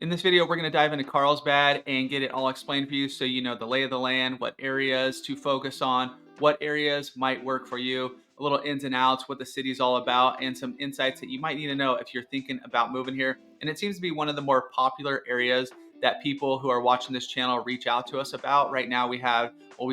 In this video, we're going to dive into Carlsbad and get it all explained for you so you know the lay of the land, what areas to focus on, what areas might work for you, a little ins and outs, what the city's all about, and some insights that you might need to know if you're thinking about moving here. And it seems to be one of the more popular areas that people who are watching this channel reach out to us about. Right now we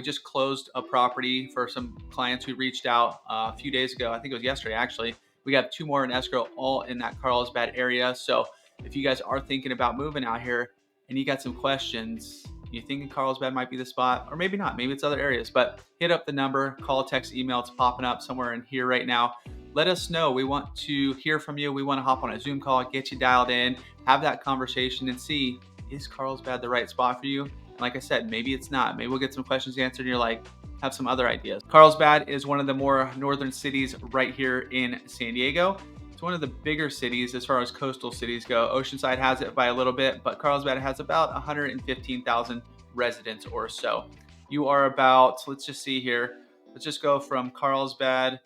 just closed a property for some clients who reached out a few days ago. I think it was yesterday, actually. We got 2 more in escrow, all in that Carlsbad area. So if you guys are thinking about moving out here and you got some questions, you think Carlsbad might be the spot, or maybe not, maybe it's other areas, but hit up the number, call, text, email. It's popping up somewhere in here right now. Let us know. We want to hear from you. We want to hop on a Zoom call, get you dialed in, have that conversation and see, is Carlsbad the right spot for you? And like I said, maybe it's not. Maybe we'll get some questions answered and you're like, have some other ideas. Carlsbad is one of the more northern cities right here in San Diego. It's one of the bigger cities as far as coastal cities go. Oceanside has it by a little bit, but Carlsbad has about 115,000 residents or so. You are about, let's just see here. Let's just go from Carlsbad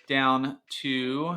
down to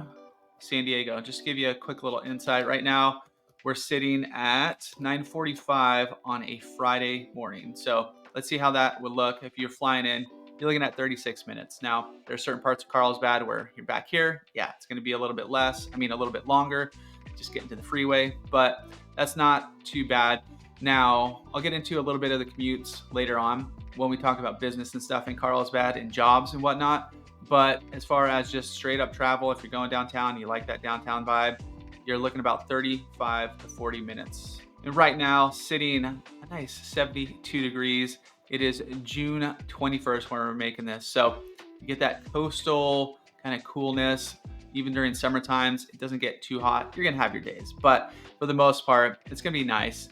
San Diego. Just to give you a quick little insight. Right now, we're sitting at 9:45 on a Friday morning. So let's see how that would look if you're flying in. You're looking at 36 minutes. Now, there are certain parts of Carlsbad where you're back here. Yeah, it's going to be a little bit a little bit longer, just getting to the freeway, but that's not too bad. Now, I'll get into a little bit of the commutes later on when we talk about business and stuff in Carlsbad and jobs and whatnot. But as far as just straight up travel, if you're going downtown, you like that downtown vibe, you're looking about 35 to 40 minutes. And right now, sitting a nice 72 degrees. It is June 21st when we're making this. So you get that coastal kind of coolness. Even during summer times, it doesn't get too hot. You're gonna have your days, but for the most part, it's gonna be nice.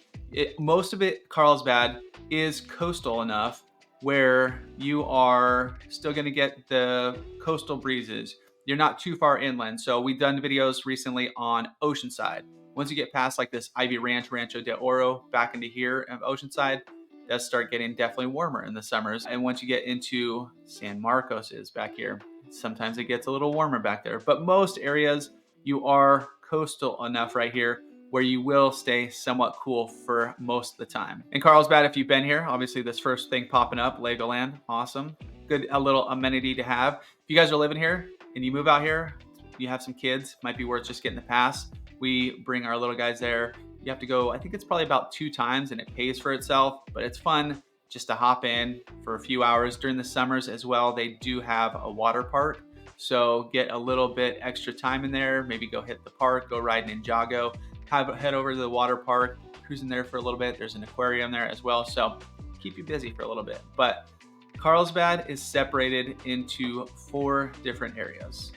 Most of it, Carlsbad, is coastal enough where you are still gonna get the coastal breezes. You're not too far inland. So we've done videos recently on Oceanside. Once you get past like this Ivy Ranch, Rancho de Oro, back into here of Oceanside, does start getting definitely warmer in the summers. And once you get into San Marcos is back here, sometimes it gets a little warmer back there. But most areas, you are coastal enough right here where you will stay somewhat cool for most of the time. In Carlsbad, if you've been here, obviously this first thing popping up, Legoland, awesome. Good, a little amenity to have. If you guys are living here and you move out here, you have some kids, might be worth just getting the pass. We bring our little guys there. You have to go, I think it's probably about 2 times and it pays for itself, but it's fun just to hop in for a few hours during the summers as well. They do have a water park, so get a little bit extra time in there. Maybe go hit the park, go ride Ninjago, head over to the water park, cruise in there for a little bit. There's an aquarium there as well, so keep you busy for a little bit. But Carlsbad is separated into 4 different areas.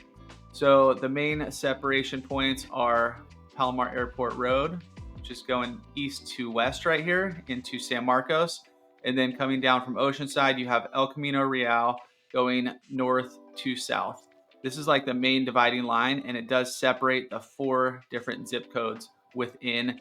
So the main separation points are Palomar Airport Road, just going east to west right here into San Marcos. And then coming down from Oceanside, you have El Camino Real going north to south. This is like the main dividing line, and it does separate the 4 different zip codes within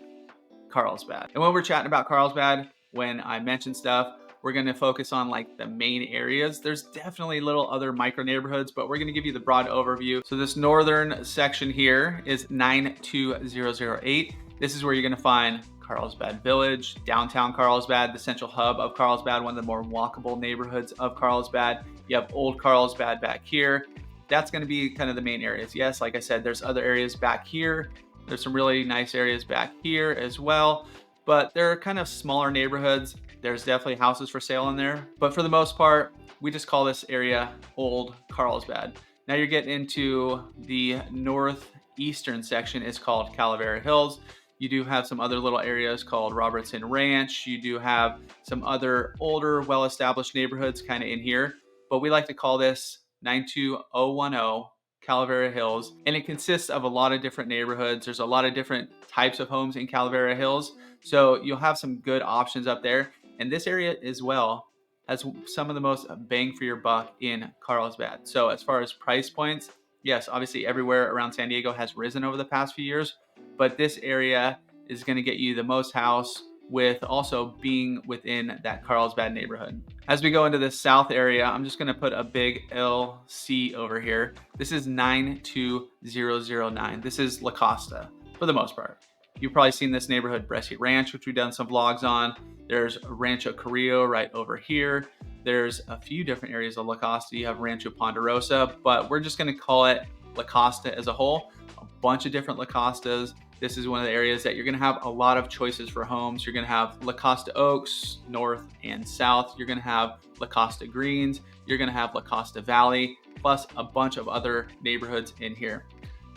Carlsbad. And when we're chatting about Carlsbad, when I mention stuff, we're going to focus on like the main areas. There's definitely little other micro neighborhoods, but we're going to give you the broad overview. So this northern section here is 92008. This is where you're going to find Carlsbad Village, downtown Carlsbad, the central hub of Carlsbad, one of the more walkable neighborhoods of Carlsbad. You have Old Carlsbad back here. That's going to be kind of the main areas. Yes, like I said, there's other areas back here. There's some really nice areas back here as well, but they're kind of smaller neighborhoods. There's definitely houses for sale in there, but for the most part, we just call this area Old Carlsbad. Now you're getting into the northeastern section. It's called Calavera Hills. You do have some other little areas called Robertson Ranch. You do have some other older, well-established neighborhoods kind of in here, but we like to call this 92010 Calavera Hills. And it consists of a lot of different neighborhoods. There's a lot of different types of homes in Calavera Hills. So you'll have some good options up there. And this area as well has some of the most bang for your buck in Carlsbad. So as far as price points, yes, obviously everywhere around San Diego has risen over the past few years, but this area is going to get you the most house with also being within that Carlsbad neighborhood. As we go into the south area, I'm just going to put a big LC over here. This is 92009. This is La Costa for the most part. You've probably seen this neighborhood, Bresci Ranch, which we've done some vlogs on. There's Rancho Carrillo right over here. There's a few different areas of La Costa. You have Rancho Ponderosa, but we're just gonna call it La Costa as a whole. A bunch of different La Costas. This is one of the areas that you're gonna have a lot of choices for homes. You're gonna have La Costa Oaks, north and south. You're gonna have La Costa Greens. You're gonna have La Costa Valley, plus a bunch of other neighborhoods in here.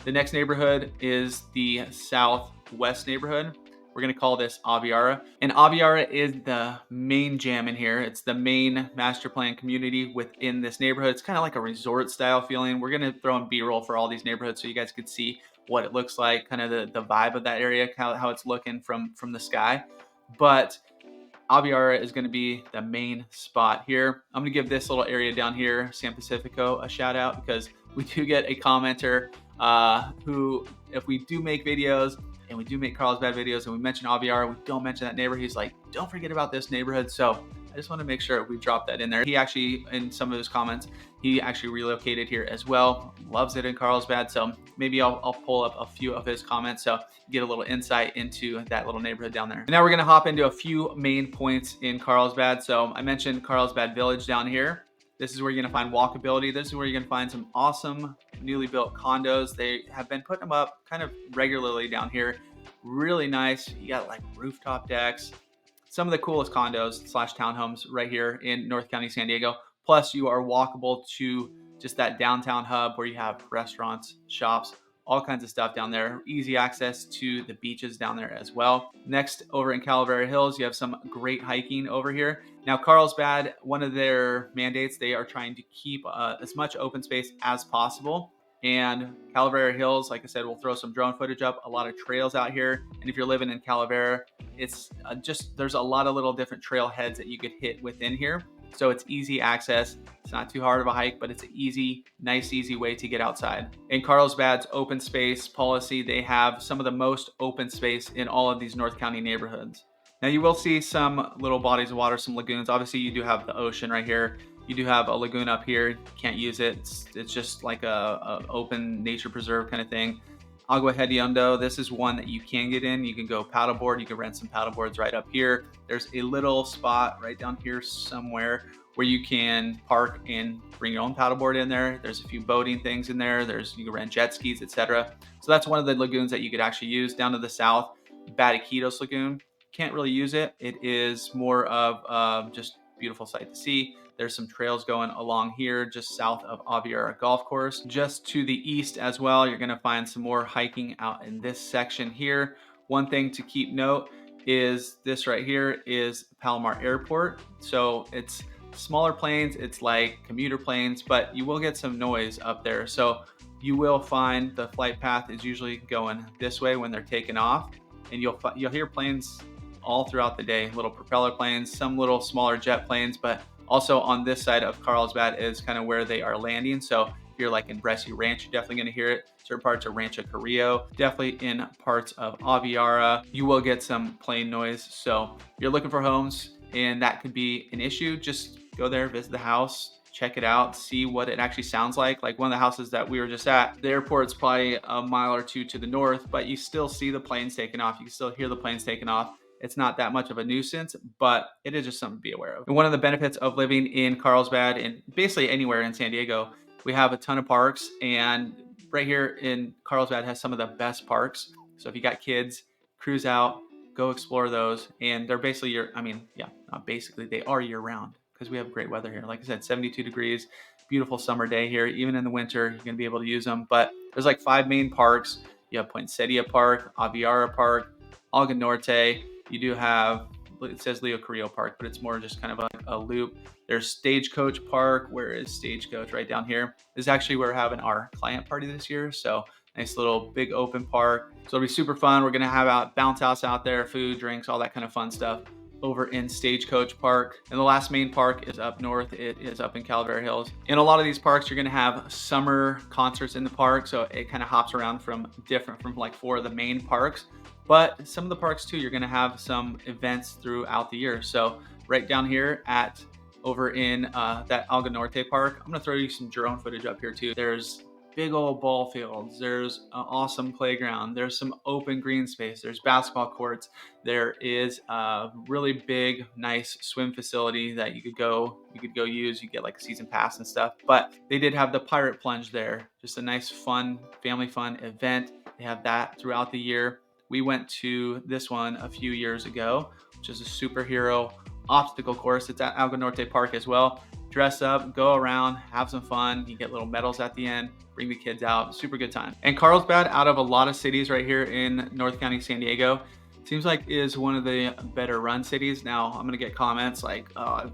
The next neighborhood is the southwest neighborhood. We're gonna call this Aviara. And Aviara is the main gem in here. It's the main master plan community within this neighborhood. It's kind of like a resort style feeling. We're gonna throw in B-roll for all these neighborhoods so you guys could see what it looks like, kind of the vibe of that area, how it's looking from the sky. But Aviara is gonna be the main spot here. I'm gonna give this little area down here, San Pacifico, a shout out because we do get a commenter who, if we do make videos, and we do make Carlsbad videos and we mention Aviara, we don't mention that neighborhood. He's like, don't forget about this neighborhood. So I just want to make sure we drop that in there. He actually, in some of his comments, he actually relocated here as well. Loves it in Carlsbad. So maybe I'll pull up a few of his comments so get a little insight into that little neighborhood down there. And now we're going to hop into a few main points in Carlsbad. So I mentioned Carlsbad Village down here. This is where you're going to find walkability. This is where you're going to find some awesome newly built condos. They have been putting them up kind of regularly down here. Really nice. You got like rooftop decks. Some of the coolest condos / townhomes right here in North County, San Diego. Plus you are walkable to just that downtown hub where you have restaurants, shops, all kinds of stuff down there. Easy access to the beaches down there as well. Next, over in Calavera Hills, you have some great hiking over here. Now, Carlsbad, one of their mandates, they are trying to keep as much open space as possible. And Calavera Hills, like I said, we'll throw some drone footage up, a lot of trails out here. And if you're living in Calavera, it's there's a lot of little different trailheads that you could hit within here. So it's easy access. It's not too hard of a hike, but it's an nice, easy way to get outside. In Carlsbad's open space policy, they have some of the most open space in all of these North County neighborhoods. Now you will see some little bodies of water, some lagoons. Obviously you do have the ocean right here. You do have a lagoon up here. You can't use it. It's just like a open nature preserve kind of thing. Agua Hediondo, this is one that you can get in. You can go paddleboard. You can rent some paddleboards right up here. There's a little spot right down here somewhere where you can park and bring your own paddleboard in there. There's a few boating things in there. You can rent jet skis, etc. So that's one of the lagoons that you could actually use. Down to the south, Batiquitos Lagoon. Can't really use it. It is more of just beautiful sight to see. There's some trails going along here just south of Aviara Golf Course. Just to the east as well, you're gonna find some more hiking out in this section here. One thing to keep note is this right here is Palomar Airport. So it's smaller planes, it's like commuter planes, but you will get some noise up there. So you will find the flight path is usually going this way when they're taking off, and you'll hear planes all throughout the day, little propeller planes, some little smaller jet planes, but also on this side of Carlsbad is kind of where they are landing. So if you're like in Bresci Ranch, you're definitely going to hear it. Certain parts of Rancho Carrillo, definitely in parts of Aviara, you will get some plane noise. So if you're looking for homes and that could be an issue, just go there, visit the house, check it out, see what it actually sounds like. Like one of the houses that we were just at, the airport's probably a mile or two to the north, but you still see the planes taking off. You can still hear the planes taking off. It's not that much of a nuisance, but it is just something to be aware of. And one of the benefits of living in Carlsbad and basically anywhere in San Diego, we have a ton of parks, and right here in Carlsbad has some of the best parks. So if you got kids, cruise out, go explore those. And they're basically they are year round because we have great weather here. Like I said, 72 degrees, beautiful summer day here. Even in the winter, you're gonna be able to use them. But there's like 5 main parks. You have Poinsettia Park, Aviara Park, Alga Norte. You do have, it says Leo Carrillo Park, but it's more just kind of a loop. There's Stagecoach Park. Where is Stagecoach? Right down here. This is actually where we're having our client party this year. So nice little big open park. So it'll be super fun. We're gonna have bounce house out there, food, drinks, all that kind of fun stuff over in Stagecoach Park. And the last main park is up north. It is up in Calavera Hills. In a lot of these parks, you're gonna have summer concerts in the park. So it kind of hops around from like 4 of the main parks. But some of the parks too, you're gonna have some events throughout the year. So right down here over in that Alga Norte Park, I'm gonna throw you some drone footage up here too. There's big old ball fields. There's an awesome playground. There's some open green space. There's basketball courts. There is a really big, nice swim facility that you could go use. You get like a season pass and stuff. But they did have the pirate plunge there. Just a nice, fun, family fun event. They have that throughout the year. We went to this one a few years ago, which is a superhero obstacle course. It's at Algo Norte Park as well. Dress up, go around, have some fun. You get little medals at the end, bring the kids out, super good time. And Carlsbad, out of a lot of cities right here in North County, San Diego, seems like is one of the better run cities. Now I'm gonna get comments like one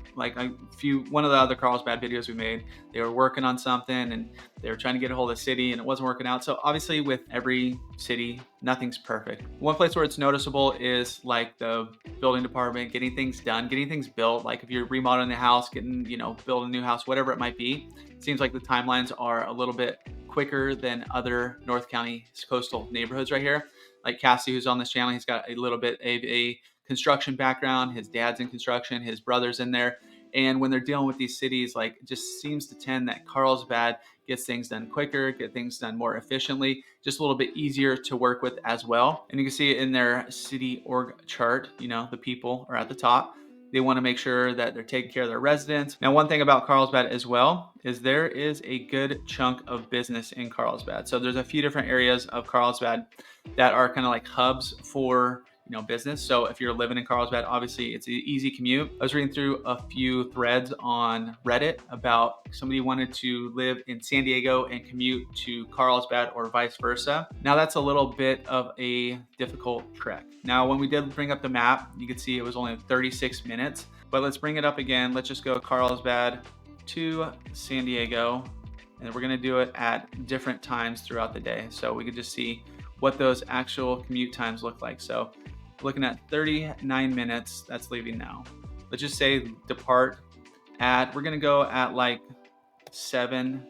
of the other Carlsbad videos we made, they were working on something and they were trying to get a hold of the city and it wasn't working out. So obviously with every city, nothing's perfect. One place where it's noticeable is like the building department, getting things done, getting things built. Like if you're remodeling the house, getting, building a new house, whatever it might be, it seems like the timelines are a little bit quicker than other North County coastal neighborhoods right here. Like Cassidy, who's on this channel, he's got a little bit of a construction background. His dad's in construction, his brother's in there. And when they're dealing with these cities, like it just seems to tend that Carlsbad gets things done quicker, get things done more efficiently, just a little bit easier to work with as well. And you can see it in their city org chart, the people are at the top. They want to make sure that they're taking care of their residents. Now, one thing about Carlsbad as well is there is a good chunk of business in Carlsbad. So there's a few different areas of Carlsbad that are kind of like hubs for business. So if you're living in Carlsbad, obviously it's an easy commute. I was reading through a few threads on Reddit about somebody wanted to live in San Diego and commute to Carlsbad or vice versa. Now that's a little bit of a difficult trek. Now, when we did bring up the map, you could see it was only 36 minutes, but let's bring it up again. Let's just go Carlsbad to San Diego, and we're gonna do it at different times throughout the day. So we could just see what those actual commute times look like. So looking at 39 minutes, that's leaving now. Let's just say depart we're gonna go at like 7,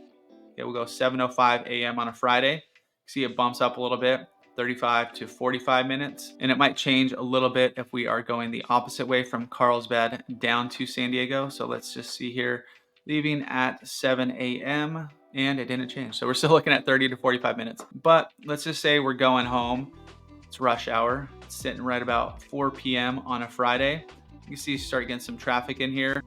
we'll go 7:05 a.m. on a Friday. See it bumps up a little bit, 35 to 45 minutes. And it might change a little bit if we are going the opposite way from Carlsbad down to San Diego. So let's just see here, leaving at 7 a.m. and it didn't change. So we're still looking at 30 to 45 minutes. But let's just say we're going home. It's rush hour. It's sitting right about 4 p.m. on a Friday. You can see you start getting some traffic in here.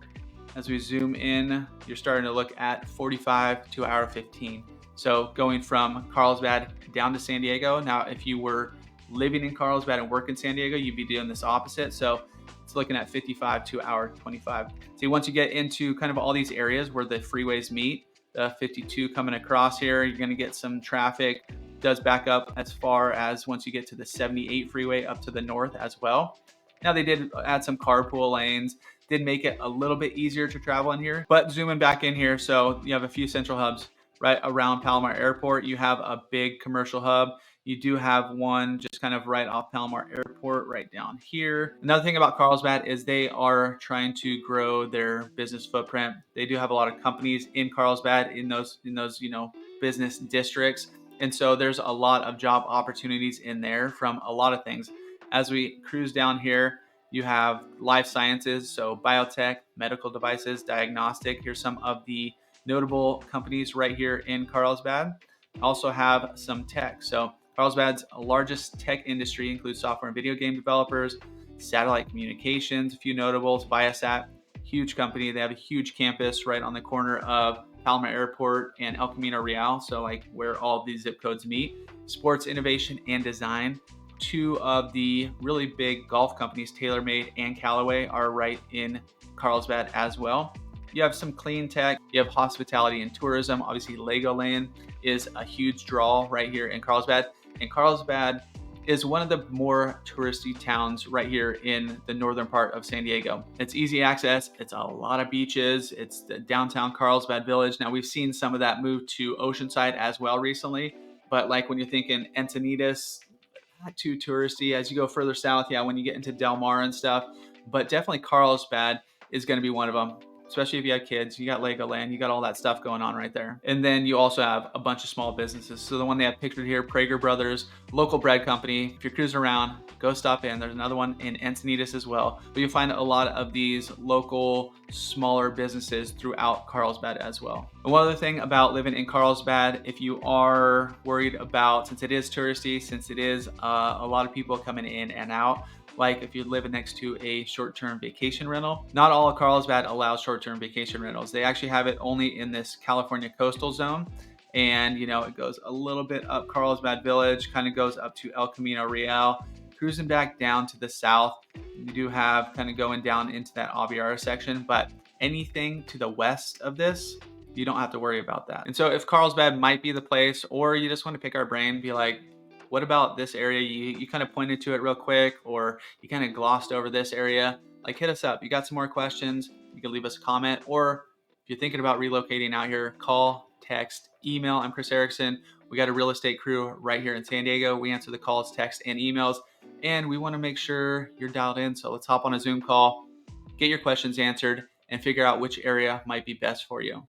As we zoom in, you're starting to look at 45 to hour 15. So going from Carlsbad down to San Diego. Now, if you were living in Carlsbad and work in San Diego, you'd be doing this opposite. So it's looking at 55 to hour 25. See, once you get into kind of all these areas where the freeways meet, 52 coming across here, you're gonna get some traffic. Does back up as far as once you get to the 78 freeway up to the north as well. Now they did add some carpool lanes, did make it a little bit easier to travel in here, but zooming back in here, so you have a few central hubs right around Palomar Airport. You have a big commercial hub. You do have one just kind of right off Palomar Airport right down here. Another thing about Carlsbad is they are trying to grow their business footprint. They do have a lot of companies in Carlsbad in those business districts. And so there's a lot of job opportunities in there from a lot of things. As we cruise down here, you have life sciences, so biotech, medical devices, diagnostic. Here's some of the notable companies right here in Carlsbad. Also have some tech. So Carlsbad's largest tech industry includes software and video game developers, satellite communications, a few notables, Viasat, huge company. They have a huge campus right on the corner of Palomar Airport and El Camino Real, so like where all these zip codes meet. Sports innovation and design. Two of the really big golf companies, TaylorMade and Callaway, are right in Carlsbad as well. You have some clean tech, you have hospitality and tourism. Obviously, Legoland is a huge draw right here in Carlsbad. And Carlsbad is one of the more touristy towns right here in the northern part of San Diego. It's easy access, it's a lot of beaches, it's the downtown Carlsbad Village. Now we've seen some of that move to Oceanside as well recently, but like when you're thinking Encinitas, not too touristy. As you go further south, when you get into Del Mar and stuff, but definitely Carlsbad is going to be one of them. especially if you have kids. You got Legoland, you got all that stuff going on right there. And then you also have a bunch of small businesses. So the one they have pictured here, Prager Brothers, local bread company. If you're cruising around, go stop in. There's another one in Encinitas as well. But you'll find a lot of these local, smaller businesses throughout Carlsbad as well. And one other thing about living in Carlsbad, if you are worried about, since it is touristy, since it is a lot of people coming in and out, like if you're living next to a short-term vacation rental. Not all of Carlsbad allows short-term vacation rentals. They actually have it only in this California coastal zone. And it goes a little bit up Carlsbad Village, kind of goes up to El Camino Real, cruising back down to the south. You do have kind of going down into that Aviara section, but anything to the west of this, you don't have to worry about that. And so if Carlsbad might be the place, or you just want to pick our brain, be like, what about this area? You kind of pointed to it real quick, or you kind of glossed over this area. Like, hit us up. You got some more questions, you can leave us a comment. Or if you're thinking about relocating out here, call, text, email. I'm Chris Erickson. We got a real estate crew right here in San Diego. We answer the calls, texts, and emails, and we want to make sure you're dialed in. So let's hop on a Zoom call, get your questions answered, and figure out which area might be best for you.